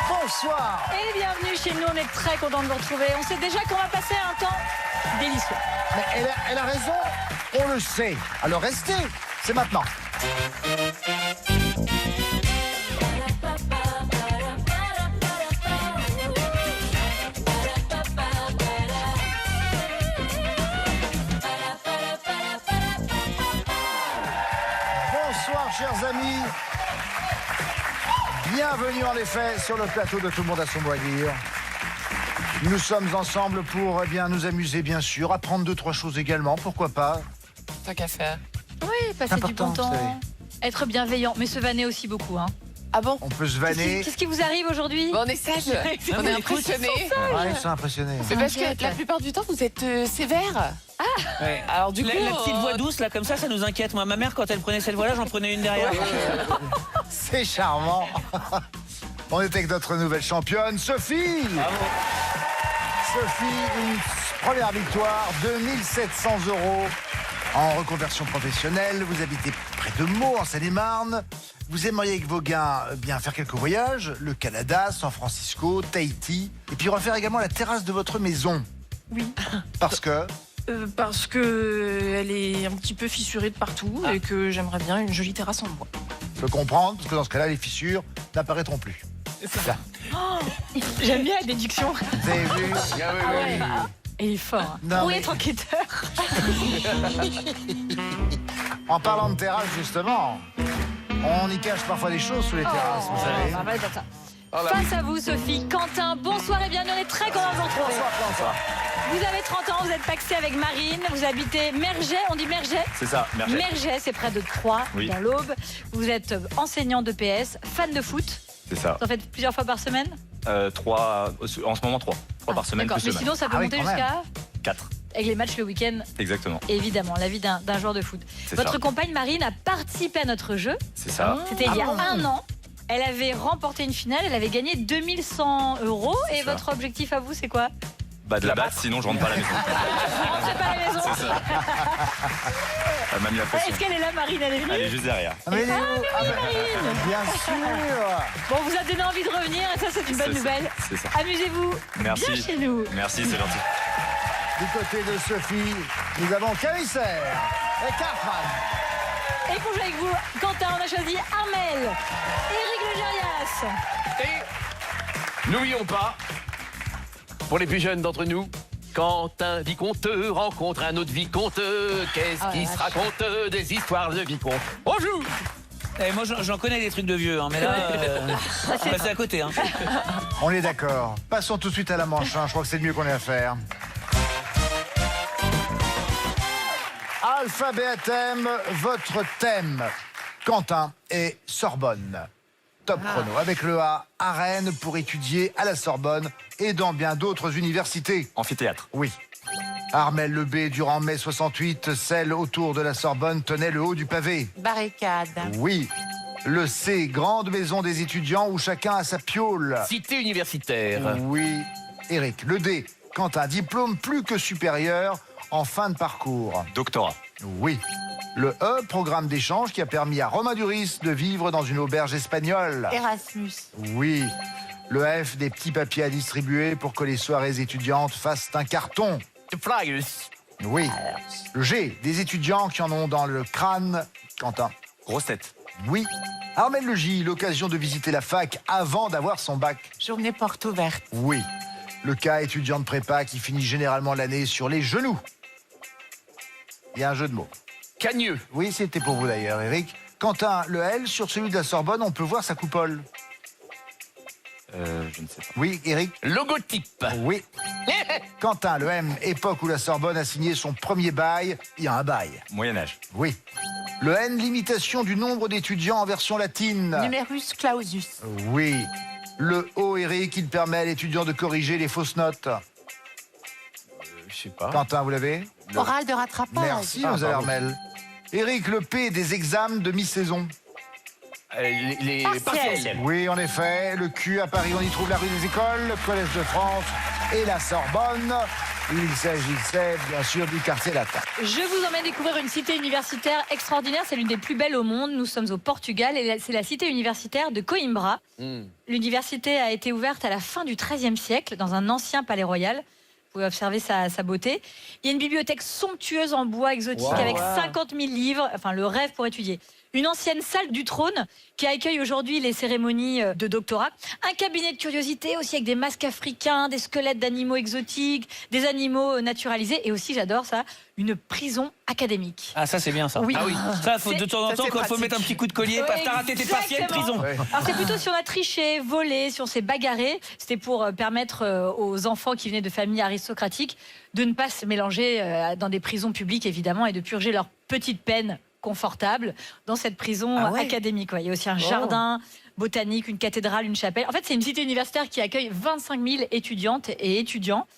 Bonsoir. Et bienvenue chez nous, on est très contents de vous retrouver. On sait déjà qu'on va passer un temps délicieux. Mais elle a raison, on le sait. Alors restez, c'est maintenant. Bonsoir chers amis. Bienvenue en effet sur le plateau de Tout le monde a son mot à dire. Nous sommes ensemble pour nous amuser bien sûr, apprendre 2-3 choses également, pourquoi pas. Tant qu'à faire. Oui, passer du important, bon temps, vous savez. être bienveillant, mais se vanner aussi beaucoup. Hein. Ah bon? On peut se vanner. Qu'est-ce qui vous arrive aujourd'hui? Bon, on est sage. On est impressionnés. Ouais, ils sont impressionnés. Mais parce que la plupart du temps, vous êtes sévère. Ouais. Alors du coup, La petite voix douce, là, comme ça nous inquiète. Moi, ma mère, quand elle prenait cette voix-là, j'en prenais une derrière. C'est charmant. On est avec notre nouvelle championne, Sophie. Bravo. Sophie, une première victoire, 2700 € en reconversion professionnelle. Vous habitez près de Meaux, en Seine-et-Marne. Vous aimeriez avec vos gains bien faire quelques voyages, le Canada, San Francisco, Tahiti, et puis refaire également la terrasse de votre maison. Oui. Parce que Parce que elle est un petit peu fissurée de partout et que j'aimerais bien une jolie terrasse en bois. je peux comprendre, parce que dans ce cas-là, les fissures n'apparaîtront plus. Là. J'aime bien la déduction. Vous avez vu? Il est fort. Hein. Non, Pour mais- être enquêteur. En parlant de terrasse, justement, on y cache parfois des choses sous les terrasses, vous savez. On va aller comme ça. Face à vous, Sophie, Quentin, bonsoir et bienvenue. On est très contents de vous retrouver. Bonsoir. Vous avez 30 ans, vous êtes paxé avec Marine, vous habitez Merget, on dit Merget? C'est ça, merci. Merget, c'est près de Troyes, Oui. dans l'Aube. Vous êtes enseignant de PS, fan de foot. C'est ça. Vous en faites plusieurs fois par semaine? 3, en ce moment 3. 3 par semaine D'accord, plus mais semaine. sinon ça peut Ah oui, monter quand même. jusqu'à 4, avec les matchs le week-end, exactement. évidemment, la vie d'un joueur de foot. C'est Votre ça. compagne Marine a participé à notre jeu. C'est ça. C'était il y a bon un an. Elle avait remporté une finale, elle avait gagné 2100 €. Et ça. votre objectif à vous, c'est quoi? Bah de la battre, sinon je rentre pas à la maison. Vous rentrez pas à la maison. C'est ça. Elle m'a mis la pression. Est-ce qu'elle est là, Marine? Elle est venue? Elle est juste derrière. Ah, mais bien sûr. Bon, vous a donné envie de revenir et ça, c'est une bonne C'est ça, nouvelle. c'est ça. Amusez-vous Merci. bien chez nous. Merci, c'est gentil. Du côté de Sophie, nous avons Carisser et Cartman. Et pour jouer avec vous, Quentin, on a choisi Armel, Éric Legérias. Et n'oublions pas, pour les plus jeunes d'entre nous, quand un vicomte rencontre un autre vicomte, qu'est-ce qui se raconte des histoires de vicomte? Bonjour. Et moi, j'en connais des trucs de vieux, hein, mais là, je passé à côté. Hein. On est d'accord. Passons tout de suite à la manche. Je crois que c'est le mieux qu'on ait à faire. Alphabet à thème, votre thème. Quentin et Sorbonne. Top chrono. Avec le A, à Rennes pour étudier à la Sorbonne et dans bien d'autres universités. Amphithéâtre. Oui. Armel le B, durant mai 68, celle autour de la Sorbonne tenait le haut du pavé. barricade. Oui. Le C, grande maison des étudiants où chacun a sa piole. Cité universitaire. Oui. Eric, le D, quand un diplôme plus que supérieur en fin de parcours. Doctorat. Oui. Le E, programme d'échange qui a permis à Romain Duris de vivre dans une auberge espagnole. Erasmus. Oui. Le F, des petits papiers à distribuer pour que les soirées étudiantes fassent un carton. Flyers. Oui. Le G, des étudiants qui en ont dans le crâne. Quentin. Grosse tête. Oui. Armel le J, l'occasion de visiter la fac avant d'avoir son bac. Journée porte ouverte. Oui. Le K, étudiant de prépa qui finit généralement l'année sur les genoux. Il y a un jeu de mots. Cagneux. Oui, c'était pour vous d'ailleurs, Eric. Quentin, le L, sur celui de la Sorbonne, on peut voir sa coupole. Je ne sais pas. Oui, Eric. Logotype. Oui. Quentin, le M, époque où la Sorbonne a signé son premier bail. Il y a un bail. Moyen-Âge. Oui. Le N, limitation du nombre d'étudiants en version latine. Numerus clausus. Oui. Le O, Eric, il permet à l'étudiant de corriger les fausses notes. Je sais pas. Quentin, vous l'avez? Oral de rattrapage. Merci, José Hermel. Eric, le P, des examens de mi-saison. Les Partiels. Oui, en effet. Le Q, à Paris, on y trouve la rue des Écoles, le Collège de France et la Sorbonne. Il s'agissait bien sûr du quartier latin. Je vous emmène découvrir une cité universitaire extraordinaire. C'est l'une des plus belles au monde. Nous sommes au Portugal et c'est la cité universitaire de Coimbra. L'université a été ouverte à la fin du XIIIe siècle dans un ancien palais royal. Vous pouvez observer sa beauté. Il y a une bibliothèque somptueuse en bois exotique avec 50 000 livres. Enfin, le rêve pour étudier. Une ancienne salle du trône qui accueille aujourd'hui les cérémonies de doctorat. Un cabinet de curiosités aussi avec des masques africains, des squelettes d'animaux exotiques, des animaux naturalisés et aussi, j'adore ça, une prison académique. Ah, ça, c'est bien, ça. Oui. Ah oui. Ça, faut, de temps en temps, quand il faut mettre un petit coup de collier, parce que t'as raté tes partiels, prison. Alors, c'est plutôt si on a triché, volé, si on s'est bagarré. C'était pour permettre aux enfants qui venaient de familles aristocratiques de ne pas se mélanger dans des prisons publiques, évidemment, et de purger leur petite peine confortable dans cette prison académique. Il y a aussi un jardin botanique, une cathédrale, une chapelle. En fait, c'est une cité universitaire qui accueille 25 000 étudiantes et étudiants,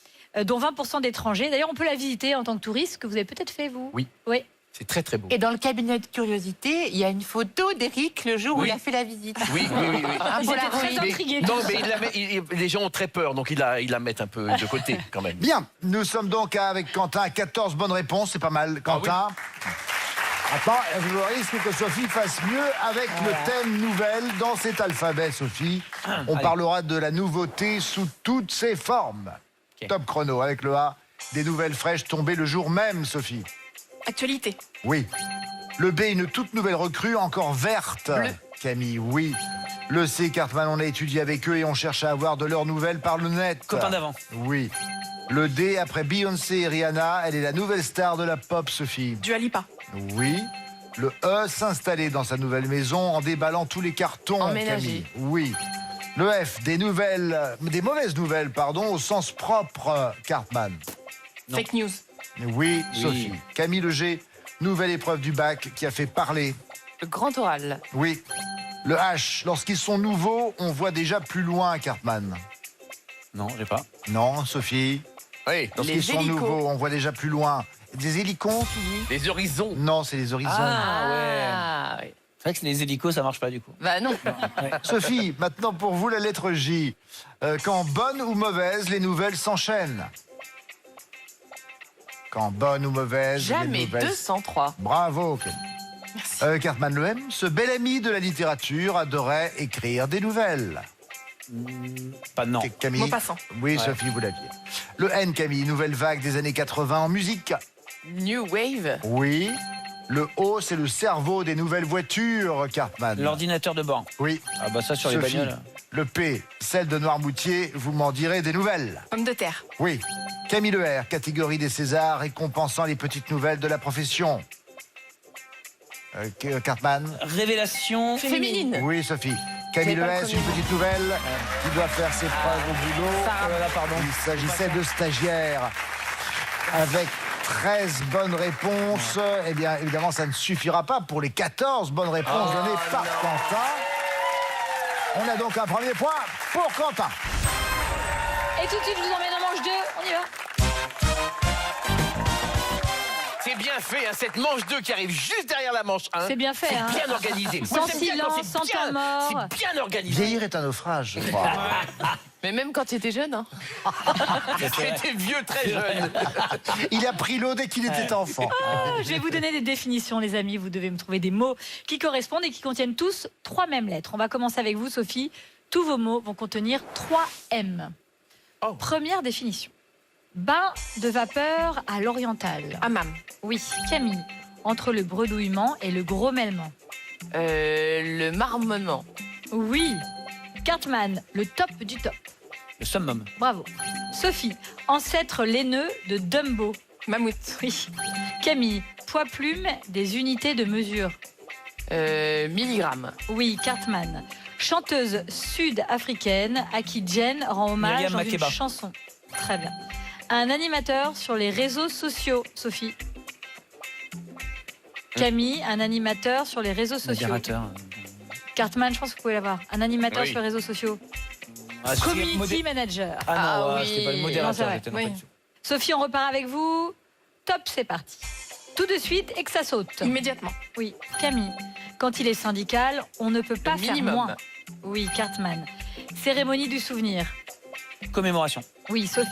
dont 20% d'étrangers. D'ailleurs, on peut la visiter en tant que touriste, que vous avez peut-être fait, vous. Oui. Oui. C'est très très beau. Et dans le cabinet de curiosité, il y a une photo d'Éric le jour où il a fait la visite. Oui. Un Ils étaient Polaroid. très intrigués. Non, mais les gens ont très peur, donc ils la mettent un peu de côté quand même. Bien, nous sommes donc avec Quentin à 14 bonnes réponses. C'est pas mal, Quentin. Attends, vous risquez que Sophie fasse mieux avec le thème nouvelle dans cet alphabet, Sophie. On parlera de la nouveauté sous toutes ses formes. Top chrono avec le A. Des nouvelles fraîches tombées le jour même, Sophie. Actualité. Oui. Le B, une toute nouvelle recrue, encore verte. Bleu. Camille, oui. Le C, Cartman, on a étudié avec eux et on cherche à avoir de leurs nouvelles par le net. Copain d'avant. Oui. Le D, après Beyoncé et Rihanna, elle est la nouvelle star de la pop, Sophie. Dua Lipa. Oui. Le E, s'installer dans sa nouvelle maison en déballant tous les cartons, Emménager. Camille. Oui. Le F, des mauvaises nouvelles, pardon, au sens propre, Cartman. Fake news. Oui, Sophie. Camille, le G, nouvelle épreuve du bac qui a fait parler. Le grand oral. Oui. Le H, lorsqu'ils sont nouveaux, on voit déjà plus loin, Cartman. Non, j'ai pas. Non, Sophie. Oui. Lorsqu'ils Les sont hélicos. nouveaux, on voit déjà plus loin. Des hélicons, tu dis? Les horizons. Non, c'est les horizons. Ah, oui. C'est vrai que les hélicos, ça marche pas, du coup. Bah non. Sophie, maintenant pour vous la lettre J. Quand bonne ou mauvaise, les nouvelles s'enchaînent. Quand bonne ou mauvaise, les Jamais nouvelles... 203. Bravo, Camille. Cartman le M, ce bel ami de la littérature adorait écrire des nouvelles. Pas non. Camille. Maupassant. Oui, Sophie, vous l'aviez. Le N, Camille, nouvelle vague des années 80 en musique. New Wave. Oui. Le O, c'est le cerveau des nouvelles voitures, Cartman. L'ordinateur de bord. Oui. Ah bah ça, sur les Sophie. bagnoles. Le P, celle de Noirmoutier, vous m'en direz des nouvelles. Pomme de terre. Oui. Camille le R, catégorie des Césars, récompensant les petites nouvelles de la profession. Cartman. Révélation. Féminine. Oui, Sophie. Camille C'est le pas le S, une premier petite nouvelle qui doit faire ses preuves au boulot. Il s'agissait de stagiaires. Avec 13 bonnes réponses, eh bien, évidemment, ça ne suffira pas pour les 14 bonnes réponses données par Quentin. On a donc un premier point pour Quentin. Et tout de suite, je vous emmène en manche 2. On y va. C'est bien fait, hein, cette manche 2 qui arrive juste derrière la manche 1. C'est bien fait, hein. C'est bien organisé. Sans Moi, j'aime bien quand silence, c'est sans bien- temps mort. C'est bien organisé. Vieillir est un naufrage, je crois. Mais même quand tu étais jeune. Hein. J'étais vieux, très jeune. Il a pris l'eau dès qu'il était enfant. Je vais vous donner des définitions, les amis. Vous devez me trouver des mots qui correspondent et qui contiennent tous 3 mêmes lettres. On va commencer avec vous, Sophie. Tous vos mots vont contenir 3 M. Oh. Première définition. Bain de vapeur à l'oriental. Hammam. Oui, Camille. Entre le bredouillement et le grommellement. Le marmonnement. Oui. Cartman, le top du top. Le summum. Bravo. Sophie, ancêtre laineux de Dumbo. Mammouth. Oui. Camille, poids plume des unités de mesure. Milligramme. Oui, Cartman. Chanteuse sud-africaine à qui Jen rend hommage Myriam dans Makeba. une chanson. Très bien. Un animateur sur les réseaux sociaux, Sophie. Camille, un animateur sur les réseaux sociaux. Modérateur. Cartman, je pense que vous pouvez l'avoir. Un animateur Oui. sur les réseaux sociaux. Ah, c'est Community manager. Ah non, Ah ouais, oui. c'était pas le Non, modérateur. c'est vrai. j'étais Oui. pas dessus. Sophie, on repart avec vous. Top, c'est parti. Tout de suite et que ça saute. Immédiatement. Oui, Camille. Quand il est syndical, on ne peut pas faire minimum. moins. Oui, Cartman. Cérémonie du souvenir. Commémoration. Oui, Sophie.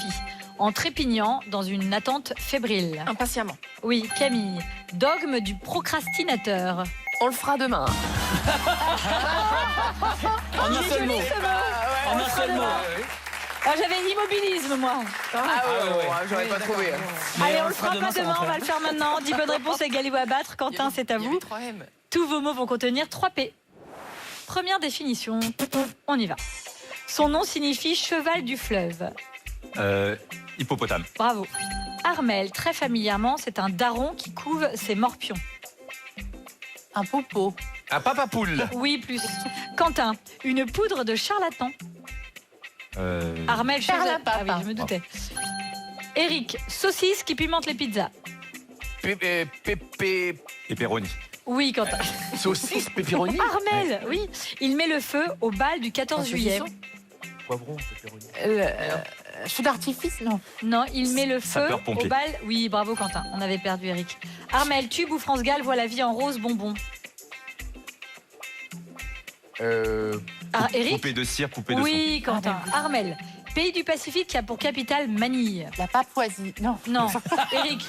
en trépignant dans une attente fébrile. Impatiemment. Oui, Camille. Dogme du procrastinateur. On le fera demain. En un seul mot. En un seul mot. Ah, j'avais immobilisme, moi. J'aurais pas trouvé. Allez, on le fera pas demain, on va le faire maintenant. 10 bonnes réponses égales ou à battre. Quentin, c'est à vous. 3M. Tous vos mots vont contenir 3 P. Première définition, on y va. Son nom signifie cheval du fleuve. Hippopotame. Bravo. Armel, très familièrement, c'est un daron qui couve ses morpions. Un popo. Un papa poule. Oui, plus. Quentin, une poudre de charlatan. Armel, Charlapapa. Ah oui, je me doutais. Eric, saucisse qui pimente les pizzas. Pepperoni. Oui, Quentin. Saucisse, pepperoni. Armel, oui. Il met le feu au bal du 14 juillet. Poivron, pepperoni. Feu d'artifice, non. Non, il met le feu Sapeur-pompier. au bal. Oui, bravo Quentin. On avait perdu Eric. Armel, tube ou France Gall voit la vie en rose bonbon. Eric. Poupée de cire, poupée de Oui, Quentin. Armel, pays du Pacifique qui a pour capitale Manille. La Papouasie, non. Non. Eric,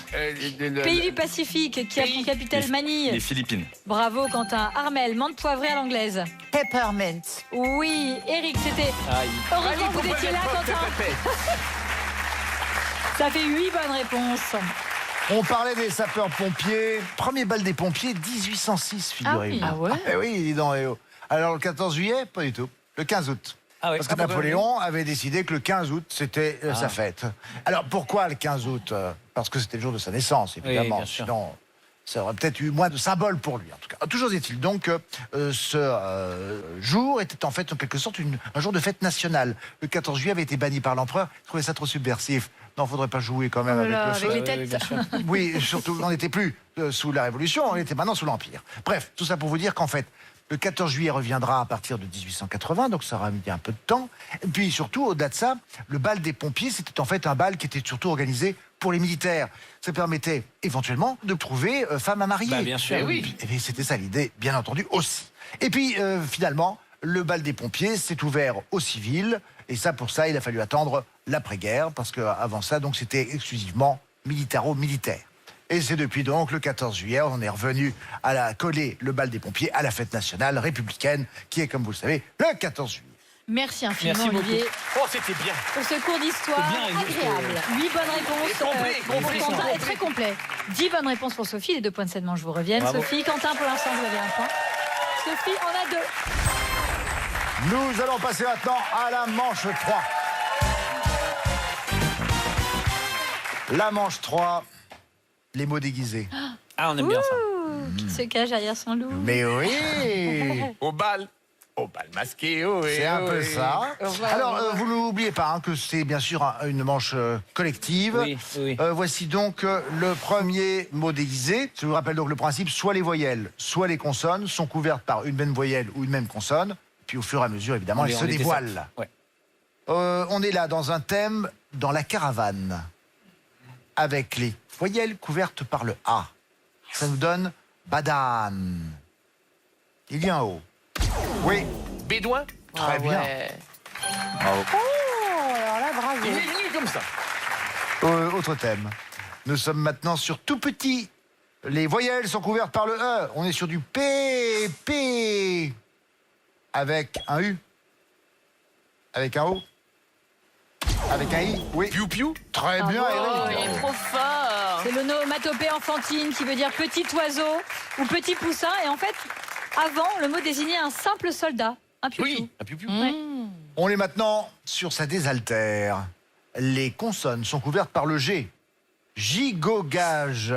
pays du Pacifique qui a pour capitale son. Manille. Les Philippines. Bravo Quentin. Armel, menthe poivrée à l'anglaise. Peppermint. Oui, Eric, c'était. Aïe. Heureusement que vous étiez là, Quentin. Ça fait 8 bonnes réponses. On parlait des sapeurs-pompiers. Premier bal des pompiers, 1806, figurez-vous. Ah ouais. Eh oui, dis donc, eh oh. Alors le 14 juillet, pas du tout. Le 15 août. Ah oui. Parce que Napoléon avait décidé que le 15 août, c'était sa fête. Alors pourquoi le 15 août Parce que c'était le jour de sa naissance, évidemment. bien sûr. Sinon, ça aurait peut-être eu moins de symbole pour lui, en tout cas. Toujours est-il donc que ce jour était en fait, en quelque sorte, un jour de fête nationale. Le 14 juillet avait été banni par l'empereur. Il trouvait ça trop subversif. Non, il ne faudrait pas jouer quand même avec le Avec feu. les têtes. Oui, surtout, on n'était plus sous la Révolution, on était maintenant sous l'Empire. Bref, tout ça pour vous dire qu'en fait, le 14 juillet reviendra à partir de 1880, donc ça aura mis un peu de temps. Et puis surtout, au-delà de ça, le bal des pompiers, c'était en fait un bal qui était surtout organisé pour les militaires. Ça permettait éventuellement de trouver femmes à marier. Bah, bien sûr. Eh oui. Et c'était ça l'idée, bien entendu, aussi. Et puis, finalement, le bal des pompiers s'est ouvert aux civils. Et ça, pour ça, il a fallu attendre l'après-guerre, parce qu'avant ça, donc, c'était exclusivement militaro-militaire. Et c'est depuis donc le 14 juillet, on est revenu à coller le bal des pompiers à la fête nationale républicaine, qui est, comme vous le savez, le 14 juillet. Merci infiniment, Merci Olivier, Oh, c'était bien. pour ce cours d'histoire C'est bien, agréable. 8 bonnes réponses pour complet. Quentin et très complet. 10 bonnes réponses pour Sophie. Les 2 points de 7 manches vous reviennent. Bravo. Sophie, Quentin, pour l'instant, vous avez un point. Sophie en a 2. Nous allons passer maintenant à la manche 3. La manche 3, les mots déguisés. Ah, on aime bien ça. Qui se cache derrière son loup. Mais oui, Au bal masqué, oh, c'est un peu ça. Alors, vous n'oubliez pas que c'est bien sûr une manche collective. Oui, oui. Voici donc le premier mot déguisé. Je vous rappelle donc le principe, soit les voyelles, soit les consonnes sont couvertes par une même voyelle ou une même consonne. Puis au fur et à mesure, évidemment, elles se On était dévoilent. ça. Ouais. On est là dans un thème, dans la caravane, avec les voyelles couvertes par le A. Ça nous donne badane. Il y a un O. Oui, Bédouin. très bien. Bravo. Oh, alors là, bravo. Il est comme ça. Autre thème. Nous sommes maintenant sur tout petit. Les voyelles sont couvertes par le E. On est sur du P, P. Avec un U. Avec un O. Avec un I. Oui. Piou piou. Très bien, Oh, Eric. il est trop fort. C'est l'onomatopée enfantine qui veut dire petit oiseau ou petit poussin. Et en fait, avant, le mot désignait un simple soldat, un piou-piou. Oui, un piou piou. On est maintenant sur sa désaltère. Les consonnes sont couvertes par le G. Gigogage.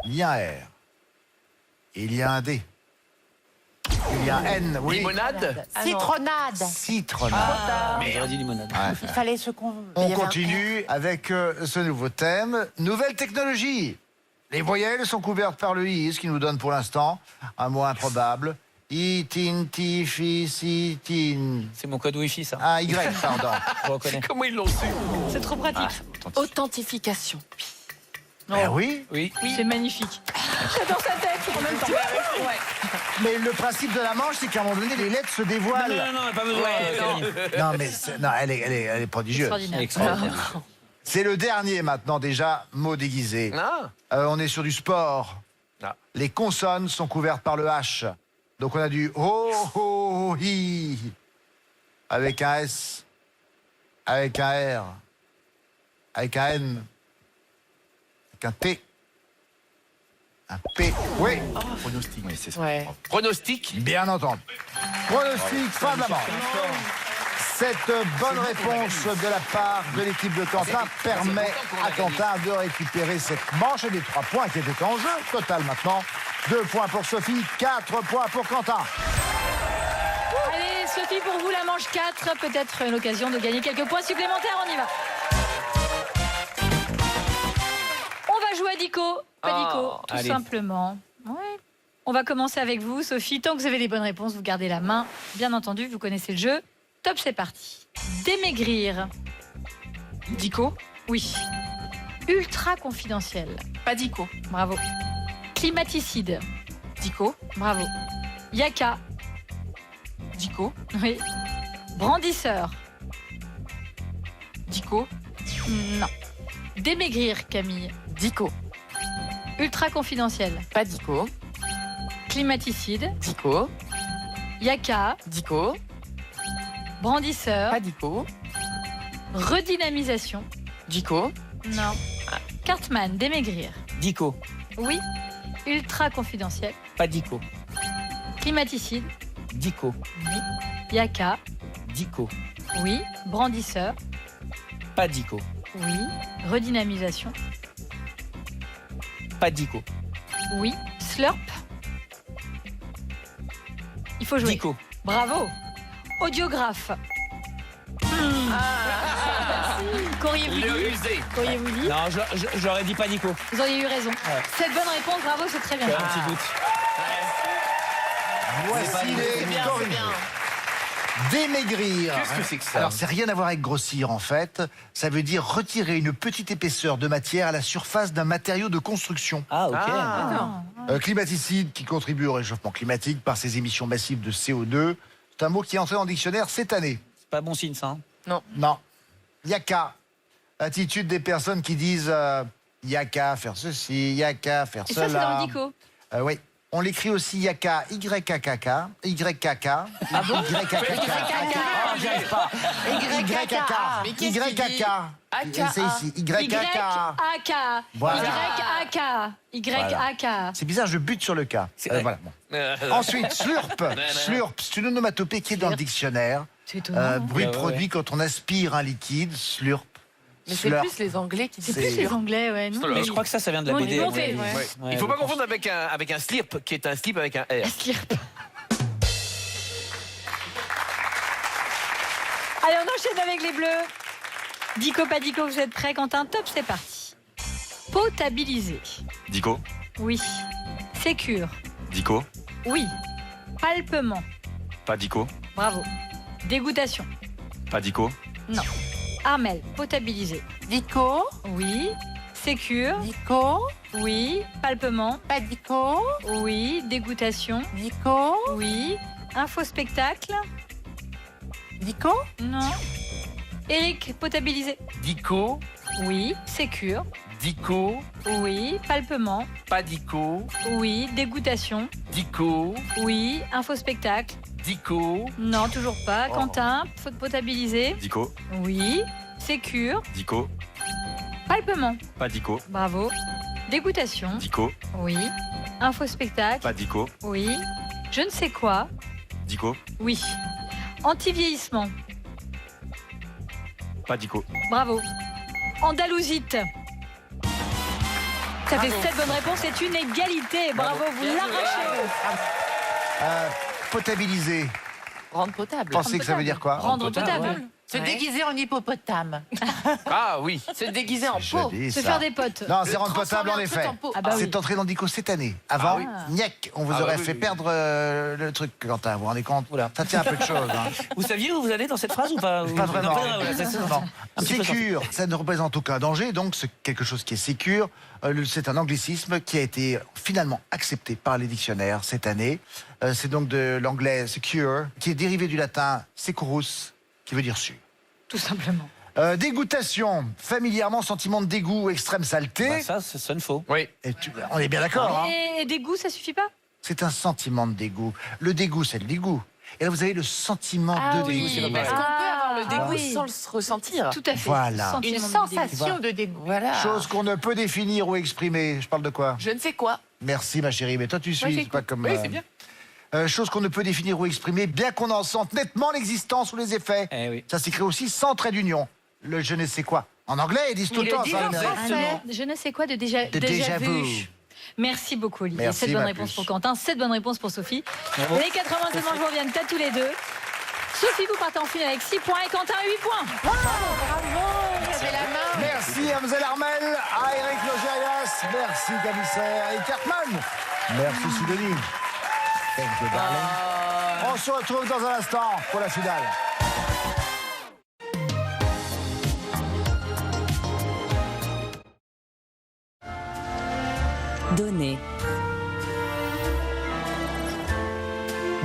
Il y a un R. Il y a un D. Il y a un N, oui. Limonade. Citronade. Citronade. J'aurais dit limonade. Il fallait se con... il y On avait un- continue avec ce nouveau thème. Nouvelle technologie. Les voyelles sont couvertes par le I, ce qui nous donne pour l'instant un mot improbable. Itin. C'est mon code Wi-Fi, ça. Ah, Y, pardon. Je reconnais. Comment ils l'ont su? C'est trop pratique. Authentification. Ben oui. Oui. C'est magnifique. J'adore sa tête en même temps. Mais le principe de la manche, c'est qu'à un moment donné, les lettres se dévoilent. Non, pas besoin. Non, mais non, elle est prodigieuse. Extraordinaire. Extraordinaire. C'est le dernier maintenant, déjà, mot déguisé. Ah. On est sur du sport. Ah. Les consonnes sont couvertes par le H. Donc on a du ho, ho, hi. Avec un S. Avec un R. Avec un N. Avec un T. Un P. Oui, Pronostic. Oui, c'est ça. Ouais. Pronostic. bien entendu. Pronostic, fin de la manche. Cette bonne réponse de la part de l'équipe de Quentin permet à Quentin de récupérer cette manche et des 3 points qui étaient en jeu. Total maintenant, 2 points pour Sophie, 4 points pour Quentin. Allez, Sophie, pour vous, la manche 4, peut-être l'occasion de gagner quelques points supplémentaires. On y va. On va jouer à Dico. Pas Dico, tout allez. simplement. Ouais. On va commencer avec vous, Sophie. Tant que vous avez les bonnes réponses, vous gardez la main. Bien entendu, vous connaissez le jeu. Top, c'est parti. Démaigrir. Dico. Oui. Ultra confidentiel. Pas Dico. Bravo. Climaticide. Dico. Bravo. Yaka. Dico. Oui. Brandisseur. Dico. Non. Démaigrir, Camille. Dico. Ultra confidentiel. Pas Dico. Climaticide. Dico. Yaka. Dico. Brandisseur. Pas Dico. Redynamisation. Dico. Non. Cartman. Démaigrir. Dico. Oui. Ultra confidentiel. Pas Dico. Climaticide. Dico. Oui. Yaka. Dico. Oui. Brandisseur. Pas Dico. Oui. Redynamisation. Pas Dico. Oui. Slurp. Il faut jouer. Dico. Bravo. Audiographe. Qu'auriez-vous Le dit usé. Qu'auriez-vous dit Non, j'aurais dit pas Dico. Vous auriez eu raison. Ouais. Cette bonne réponse, bravo, c'est très bien. J'ai un petit doute. Voici les corrigés. Démaigrir. Qu'est-ce que c'est que ça? Alors, c'est rien à voir avec grossir, en fait. Ça veut dire retirer une petite épaisseur de matière à la surface d'un matériau de construction. Ah, ok. Non. Climaticide qui contribue au réchauffement climatique par ses émissions massives de CO2. C'est un mot qui est entré en dictionnaire cette année. C'est pas bon signe, ça. Hein. Non. Yaka. Attitude des personnes qui disent yaka faire ceci, yaka faire Et ça, c'est cela. dans le dico. Oui. On l'écrit aussi yaka, YKKK, YKK. Ah bon YKK. Oh, j'y arrive pas. YKK. Mais qu'est-ce qu'il dit YKK. C'est ici. YKK. Y-A-K. Voilà. Y-A-K. Y-A-K. C'est bizarre, je bute sur le cas. Voilà. Bon. Ensuite, slurp. Slurp, c'est une onomatopée qui est dans le dictionnaire. C'est étonnant. Bruit Ouais, ouais. produit quand on aspire un liquide, slurp. Mais c'est Slurp. plus les Anglais qui C'est disent plus les Anglais, ouais. Nous, Mais je crois que ça vient de la Nous, BD. on ouais. fait, ouais. Ouais, Il faut je pas pense. confondre avec un slirp, qui est un slip avec un R. Slurp. Allez, on enchaîne avec les bleus. Dico, pas dico, vous êtes prêts, Quentin? Top, c'est parti. Potabiliser. Dico. Oui. Sécure. Dico. Oui. Palpement. Pas Dico. Bravo. Dégoûtation. Pas Dico. Non. Armel. Potabiliser. Dico. Oui. Sécure. Dico. Oui. Palpement. Pas Dico. Oui. Dégoûtation. Dico. Oui. Info-spectacle. Dico. Non. Eric. Potabiliser. Dico. Oui. Sécure. Dico. Oui. Palpement. Pas Dico. Oui. Dégoûtation. Dico. Oui. Info-spectacle. Dico. Non, toujours pas. Quentin. Potabiliser. Dico. Oui. Sécure. Dico. Palpement. Pas Dico. Bravo. Dégoûtation. Dico. Oui. Info-spectacle. Pas Dico. Oui. Je ne sais quoi. Dico. Oui. Anti-vieillissement. Pas Dico. Bravo. Andalousite. Ça fait 7 bonnes réponses, c'est une égalité. Bravo, vous l'arrachez. Potabiliser. Rendre potable. Pensez que ça veut dire quoi? Rendre potable. Se déguiser en hippopotame. Ah oui. Se déguiser en peau. Joli, Se ça. faire des potes. Non, Le c'est rendre potable transformer en un effet. truc en peau. Ah bah oui. C'est entré dans Dico cette année. Avant, niaque, on vous Ah aurait oui, fait oui. perdre le truc, Quentin. Vous vous rendez compte? Ça tient un peu de choses. Hein. Vous saviez où vous allez dans cette phrase ou pas? Pas vraiment. Non, voilà, c'est ça. Non. Un petit peu Sécure, ça ne représente aucun danger, donc c'est quelque chose qui est sécure. C'est un anglicisme qui a été finalement accepté par les dictionnaires cette année. C'est donc de l'anglais secure, qui est dérivé du latin securus, qui veut dire sûr. Tout simplement. Dégoûtation, familièrement sentiment de dégoût ou extrême saleté. Bah, ça sonne faux. Oui. On est bien d'accord, hein? Et des goûts, ça suffit pas? C'est un sentiment de dégoût. Le dégoût, c'est le dégoût. Et là, vous avez le sentiment de dégoût. C'est pas Parce mal. qu'on peut avoir le dégoût oui. sans le ressentir. Tout à fait. Voilà. Sentiment Une de dégoût. sensation de dégoût. Voilà. Chose qu'on ne peut définir ou exprimer. Je parle de quoi? Je ne sais quoi. Merci, ma chérie. Mais toi, tu suis. Oui, C'est pas comme. Oui, c'est bien. Chose qu'on ne peut définir ou exprimer, bien qu'on en sente nettement l'existence ou les effets. Eh oui. Ça s'écrit aussi sans trait d'union. Le je ne sais quoi. En anglais, ils disent tout le Ils temps le ça. disent en mais- français. Je ne sais quoi de déjà vu. Merci beaucoup, Olivier. Merci, 7 bonnes ma réponses puce. pour Quentin, 7 bonnes réponses pour Sophie. Bravo. Les 80 dimanches vous reviennent à tous les deux. Sophie, vous partez en finale avec 6 points et Quentin 8 points. J'avais la main. Merci à Mzelle Armel, à Eric Logérias, merci Camissaire et Cartman. Merci Sidonie. Thank you, darling. On se retrouve dans un instant pour la finale. Donner.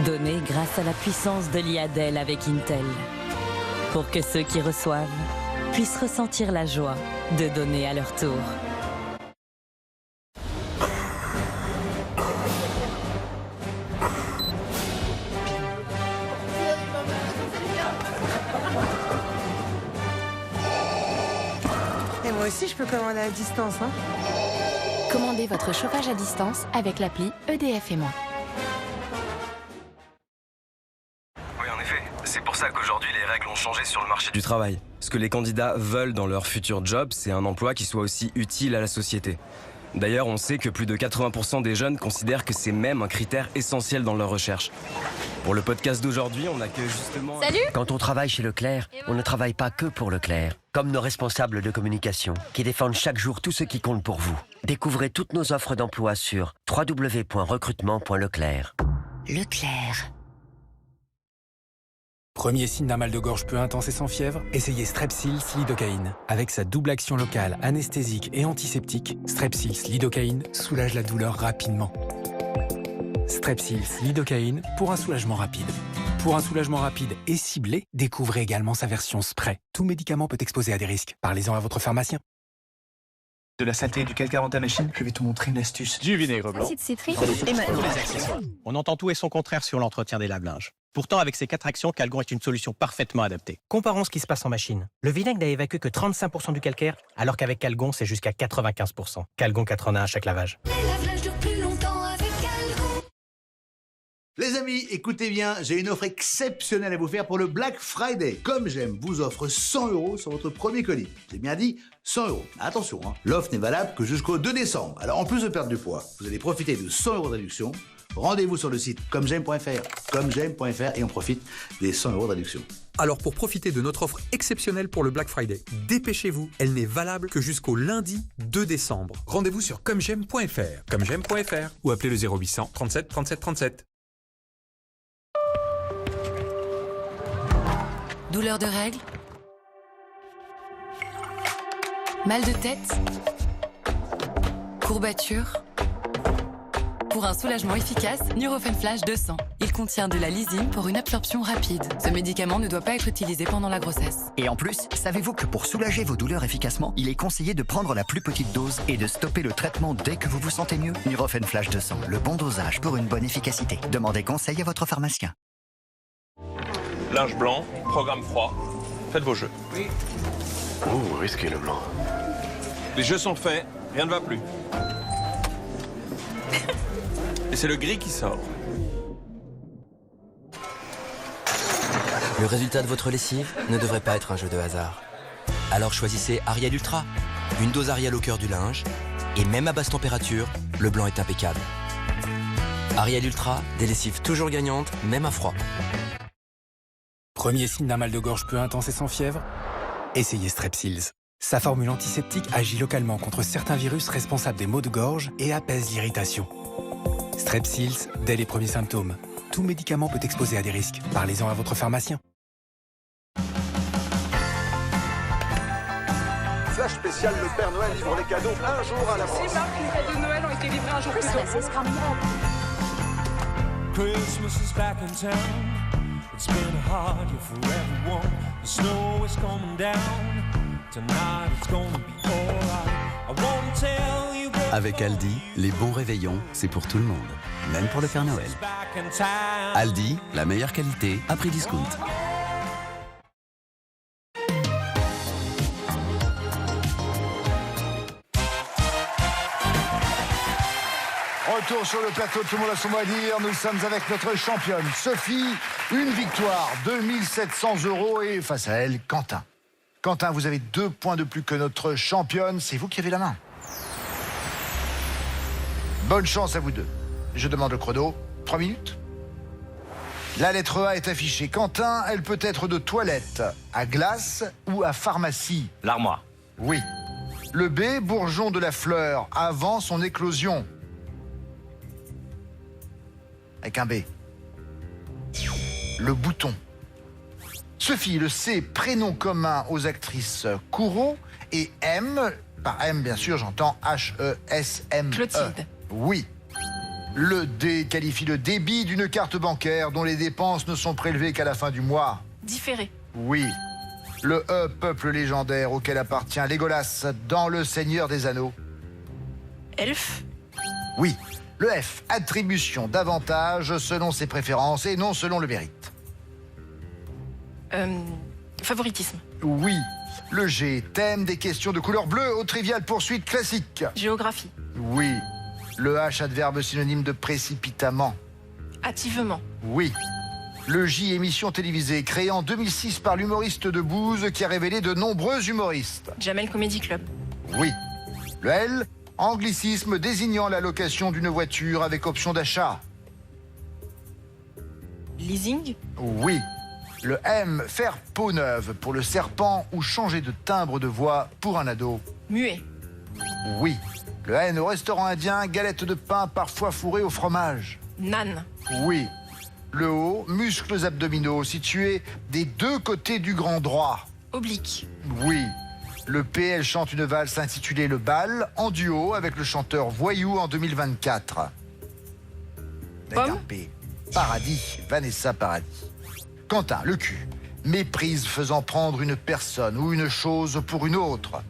Donner grâce à la puissance de l'IADEL avec Intel. Pour que ceux qui reçoivent puissent ressentir la joie de donner à leur tour. Et moi aussi, je peux commander à distance, hein. Commandez votre chauffage à distance avec l'appli EDF et moi. Oui, en effet. C'est pour ça qu'aujourd'hui, les règles ont changé sur le marché du travail. Ce que les candidats veulent dans leur futur job, c'est un emploi qui soit aussi utile à la société. D'ailleurs, on sait que plus de 80% des jeunes considèrent que c'est même un critère essentiel dans leur recherche. Pour le podcast d'aujourd'hui, on accueille justement... Salut. Quand on travaille chez Leclerc, on ne travaille pas que pour Leclerc. Comme nos responsables de communication, qui défendent chaque jour tout ce qui compte pour vous. Découvrez toutes nos offres d'emploi sur www.recrutement.leclerc. Leclerc. Premier signe d'un mal de gorge peu intense et sans fièvre, essayez Strepsils lidocaïne. Avec sa double action locale anesthésique et antiseptique, Strepsils lidocaïne soulage la douleur rapidement. Strepsils lidocaïne pour un soulagement rapide. Pour un soulagement rapide et ciblé, découvrez également sa version spray. Tout médicament peut exposer à des risques. Parlez-en à votre pharmacien. De la saleté et du calcaire dans ta machine, je vais te montrer une astuce. Du vinaigre blanc. Et maintenant, les accessoires. On entend tout et son contraire sur l'entretien des lave-linges. Pourtant, avec ces 4 actions, Calgon est une solution parfaitement adaptée. Comparons ce qui se passe en machine. Le vinaigre n'a évacué que 35% du calcaire, alors qu'avec Calgon, c'est jusqu'à 95%. Calgon 4 en 1 à chaque lavage. Les lave-linges durent plus longtemps avec Calgon. Les amis, écoutez bien, j'ai une offre exceptionnelle à vous faire pour le Black Friday. Comme j'aime, vous offre 100 € sur votre premier colis. J'ai bien dit 100 €. Attention, hein, l'offre n'est valable que jusqu'au 2 décembre. Alors en plus de perdre du poids, vous allez profiter de 100 € de réduction. Rendez-vous sur le site comj'aime.fr et on profite des 100 € de réduction. Alors pour profiter de notre offre exceptionnelle pour le Black Friday, dépêchez-vous, elle n'est valable que jusqu'au lundi 2 décembre. Rendez-vous sur comj'aime.fr ou appelez le 0800 37 37 37. Douleur de règles? Mal de tête? Courbature? Pour un soulagement efficace, Nurofen Flash 200. Il contient de la lysine pour une absorption rapide. Ce médicament ne doit pas être utilisé pendant la grossesse. Et en plus, savez-vous que pour soulager vos douleurs efficacement, il est conseillé de prendre la plus petite dose et de stopper le traitement dès que vous vous sentez mieux? Nurofen Flash 200, le bon dosage pour une bonne efficacité. Demandez conseil à votre pharmacien. Linge blanc, programme froid. Faites vos jeux. Oui. Risqué le blanc. Les jeux sont faits, rien ne va plus. Et c'est le gris qui sort. Le résultat de votre lessive ne devrait pas être un jeu de hasard. Alors choisissez Ariel Ultra. Une dose Ariel au cœur du linge. Et même à basse température, le blanc est impeccable. Ariel Ultra, des lessives toujours gagnantes, même à froid. Premier signe d'un mal de gorge peu intense et sans fièvre? Essayez Strepsils. Sa formule antiseptique agit localement contre certains virus responsables des maux de gorge et apaise l'irritation. Strepsils, dès les premiers symptômes. Tout médicament peut exposer à des risques. Parlez-en à votre pharmacien. Flash spécial, le Père Noël livre les cadeaux un jour à l'avance. Si Marc, les cadeaux de Noël ont été livrés un jour plus tôt. Christmas is back in town. It's been a hard year for everyone. The snow is coming down. Tonight it's gonna be alright. I wanna tell you. Avec Aldi, les bons réveillons, c'est pour tout le monde, même pour le Père Noël. Aldi, la meilleure qualité à prix discount. Retour sur le plateau, tout le monde a son mot à dire. Nous sommes avec notre championne Sophie. Une victoire, 2700 € et face à elle, Quentin. Quentin, vous avez 2 points de plus que notre championne. C'est vous qui avez la main. Bonne chance à vous deux. Je demande le chrono. 3 minutes. La lettre A est affichée. Quentin, elle peut être de toilette, à glace ou à pharmacie. L'armoire. Oui. Le B, bourgeon de la fleur, avant son éclosion. Avec un B. Le bouton. Sophie, le C, prénom commun aux actrices Courreau. Et M, par M bien sûr, j'entends H-E-S-M-E. Clotilde. Oui. Le D qualifie le débit d'une carte bancaire dont les dépenses ne sont prélevées qu'à la fin du mois. Différé. Oui. Le E, peuple légendaire auquel appartient Légolas dans Le Seigneur des Anneaux. Elfe. Oui. Le F, attribution d'avantages selon ses préférences et non selon le mérite. Favoritisme. Oui. Le G, thème des questions de couleur bleue aux triviales poursuites classiques. Géographie. Oui. Le H, adverbe synonyme de précipitamment. Hâtivement. Oui. Le J, émission télévisée créée en 2006 par l'humoriste de Bouze qui a révélé de nombreux humoristes. Jamel Comedy Club. Oui. Le L, anglicisme désignant la location d'une voiture avec option d'achat. Leasing. Oui. Le M, faire peau neuve pour le serpent ou changer de timbre de voix pour un ado. Muet. Oui. Le N, au restaurant indien, galette de pain parfois fourrée au fromage. Nan. Oui. Le O, muscles abdominaux situés des 2 côtés du grand droit. Oblique. Oui. Le P, elle chante une valse intitulée Le Bal, en duo avec le chanteur Voyou en 2024. Avec un P. Paradis, Vanessa Paradis. Quentin, le Q. Méprise faisant prendre une personne ou une chose pour une autre.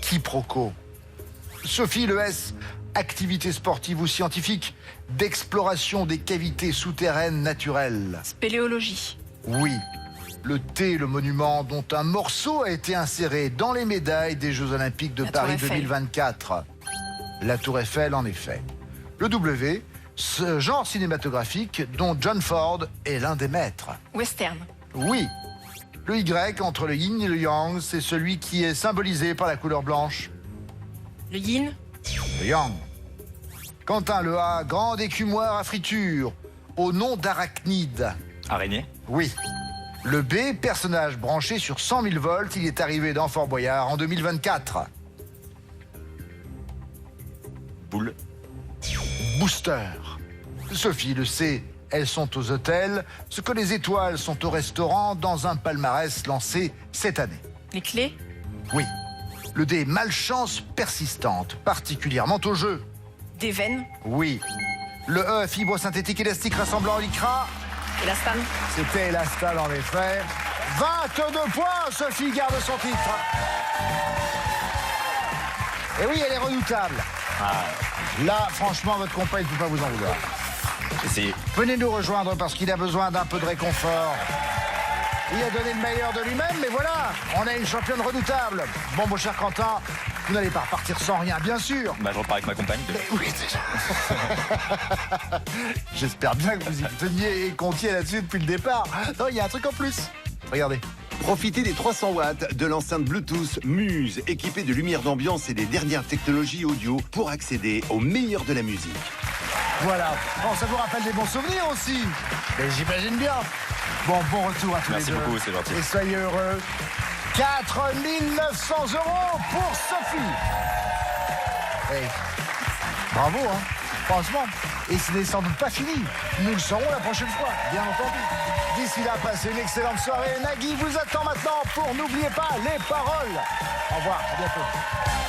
Quiproquo. Sophie, le S. Activité sportive ou scientifique d'exploration des cavités souterraines naturelles. Spéléologie. Oui. Le T, le monument dont un morceau a été inséré dans les médailles des Jeux Olympiques de Paris 2024. La Tour Eiffel, en effet. Le W, ce genre cinématographique dont John Ford est l'un des maîtres. Western. Oui. Le Y, entre le yin et le yang, c'est celui qui est symbolisé par la couleur blanche. Le yin. Le yang. Quentin, le A, grande écumoire à friture, au nom d'arachnide. Araignée. Oui. Le B, personnage branché sur 100 000 volts, il est arrivé dans Fort Boyard en 2024. Boule. Booster. Sophie, le C, elles sont aux hôtels, ce que les étoiles sont au restaurant dans un palmarès lancé cette année. Les clés. Oui. Le D, malchance persistante, particulièrement au jeu. Des veines. Oui. Le E, fibre synthétique élastique rassemblant lycra. Élastal. C'était Élastal en effet. 22 points, Sophie garde son titre. Et oui, elle est redoutable. Là, franchement, votre compagne ne peut pas vous en vouloir. Essayez. Venez nous rejoindre parce qu'il a besoin d'un peu de réconfort. Il a donné le meilleur de lui-même, mais voilà, on a une championne redoutable. Bon, mon cher Quentin, vous n'allez pas repartir sans rien, bien sûr. Bah, je repars avec ma compagne. Mais oui, j'espère bien que vous y teniez et comptiez là-dessus depuis le départ. Non, il y a un truc en plus. Regardez. Profitez des 300 watts de l'enceinte Bluetooth Muse, équipée de lumière d'ambiance et des dernières technologies audio pour accéder au meilleur de la musique. Voilà. Bon, ça vous rappelle des bons souvenirs aussi. Et j'imagine bien. Bon retour à tous les deux. Merci beaucoup, c'est gentil. Et soyez heureux. 4 900 € pour Sophie. Hey. Bravo, hein. Franchement. Et ce n'est sans doute pas fini. Nous le saurons la prochaine fois, bien entendu. D'ici là, passez une excellente soirée. Nagui vous attend maintenant pour N'oubliez pas les paroles. Au revoir, à bientôt.